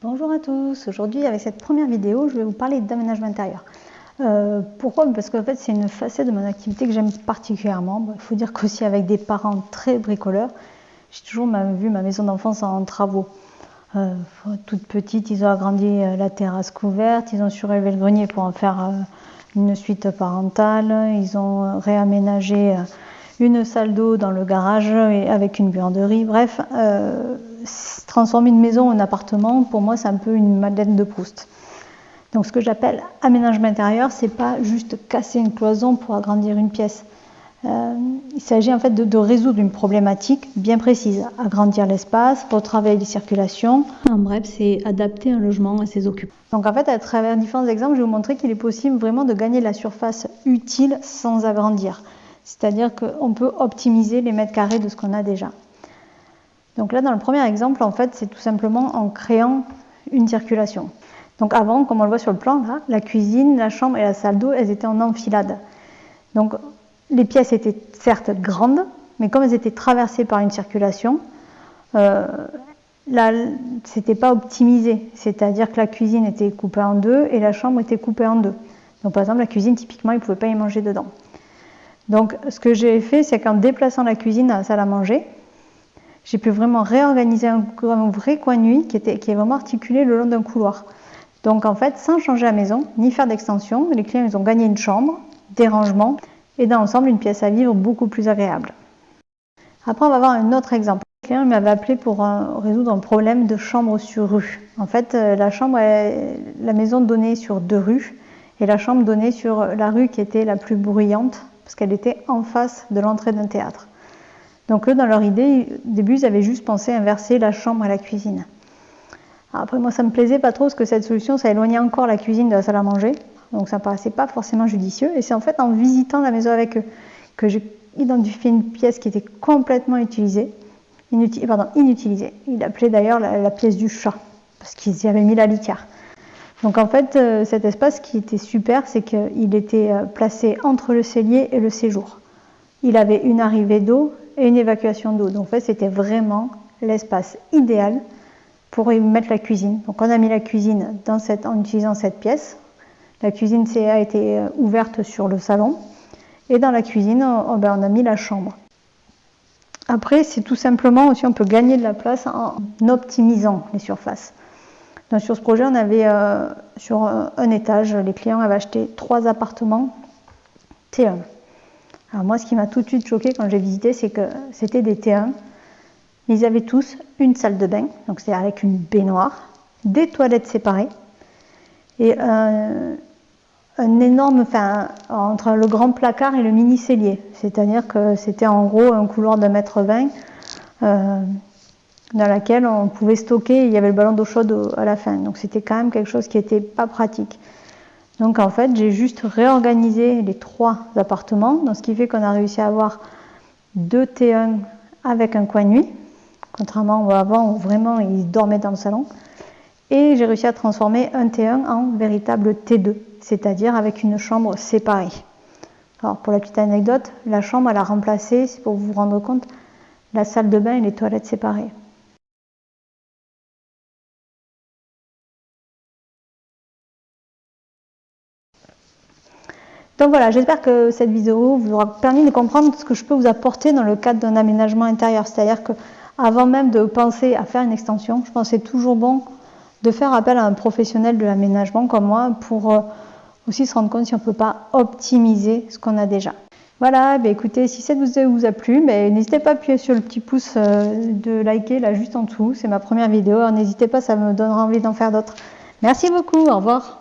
Bonjour à tous, aujourd'hui avec cette première vidéo je vais vous parler d'aménagement intérieur. Pourquoi? Parce qu'en fait c'est une facette de mon activité que j'aime particulièrement. Il faut dire qu'aussi avec des parents très bricoleurs, j'ai toujours vu ma maison d'enfance en travaux. Toute petite, ils ont agrandi la terrasse couverte, ils ont surélevé le grenier pour en faire une suite parentale, ils ont réaménagé une salle d'eau dans le garage avec une buanderie. Bref, transformer une maison en appartement, pour moi, c'est un peu une Madeleine de Proust. Donc, ce que j'appelle aménagement intérieur, c'est pas juste casser une cloison pour agrandir une pièce. Il s'agit en fait de résoudre une problématique bien précise, agrandir l'espace, retravailler les circulations. En bref, c'est adapter un logement à ses occupants. Donc en fait, à travers différents exemples, je vais vous montrer qu'il est possible vraiment de gagner de la surface utile sans agrandir. C'est-à-dire qu'on peut optimiser les mètres carrés de ce qu'on a déjà. Donc là, dans le premier exemple, en fait, c'est tout simplement en créant une circulation. Donc avant, comme on le voit sur le plan, là, la cuisine, la chambre et la salle d'eau, elles étaient en enfilade. Donc les pièces étaient certes grandes, mais comme elles étaient traversées par une circulation, là, c'était pas optimisé. C'est-à-dire que la cuisine était coupée en deux et la chambre était coupée en deux. Donc par exemple, la cuisine, typiquement, ils ne pouvaient pas y manger dedans. Donc ce que j'ai fait, c'est qu'en déplaçant la cuisine à la salle à manger, j'ai pu vraiment réorganiser un vrai coin de nuit qui est vraiment articulé le long d'un couloir. Donc en fait, sans changer la maison, ni faire d'extension, les clients ils ont gagné une chambre, des rangements, et dans l'ensemble, une pièce à vivre beaucoup plus agréable. Après, on va voir un autre exemple. Le client m'avait appelé pour résoudre un problème de chambre sur rue. En fait, la maison donnait sur 2 rues, et la chambre donnait sur la rue qui était la plus bruyante, parce qu'elle était en face de l'entrée d'un théâtre. Donc eux, dans leur idée, au début, ils avaient juste pensé inverser la chambre et la cuisine. Alors après, moi, ça me plaisait pas trop, parce que cette solution, ça éloignait encore la cuisine de la salle à manger. Donc ça ne paraissait pas forcément judicieux. Et c'est en fait en visitant la maison avec eux que j'ai identifié une pièce qui était complètement inutilisée. Il appelait d'ailleurs la pièce du chat, parce qu'ils y avaient mis la litière. Donc en fait, cet espace qui était super, c'est qu'il était placé entre le cellier et le séjour. Il avait une arrivée d'eau et une évacuation d'eau. Donc en fait, c'était vraiment l'espace idéal pour y mettre la cuisine. Donc on a mis la cuisine en utilisant cette pièce. La cuisine a été ouverte sur le salon. Et dans la cuisine, on a mis la chambre. Après, c'est tout simplement aussi, on peut gagner de la place en optimisant les surfaces. Donc, sur ce projet, on avait sur un étage, les clients avaient acheté 3 appartements T1. Alors moi, ce qui m'a tout de suite choqué quand j'ai visité, c'est que c'était des T1. Ils avaient tous une salle de bain, donc c'est avec une baignoire, des toilettes séparées et un énorme, entre le grand placard et le mini cellier. C'est-à-dire que c'était en gros un couloir de 1,20 m dans laquelle on pouvait stocker, il y avait le ballon d'eau chaude à la fin. Donc c'était quand même quelque chose qui n'était pas pratique. Donc en fait, j'ai juste réorganisé les 3 appartements, donc ce qui fait qu'on a réussi à avoir 2 T1 avec un coin de nuit, contrairement à avant où vraiment ils dormaient dans le salon. Et j'ai réussi à transformer un T1 en véritable T2, c'est-à-dire avec une chambre séparée. Alors pour la petite anecdote, la chambre elle a remplacé, c'est pour vous rendre compte, la salle de bain et les toilettes séparées. Donc voilà, j'espère que cette vidéo vous aura permis de comprendre ce que je peux vous apporter dans le cadre d'un aménagement intérieur. C'est-à-dire qu'avant même de penser à faire une extension, je pense que c'est toujours bon de faire appel à un professionnel de l'aménagement comme moi pour aussi se rendre compte si on ne peut pas optimiser ce qu'on a déjà. Voilà, écoutez, si cette vidéo vous a plu, n'hésitez pas à appuyer sur le petit pouce de liker là juste en dessous. C'est ma première vidéo, alors n'hésitez pas, ça me donnera envie d'en faire d'autres. Merci beaucoup, au revoir.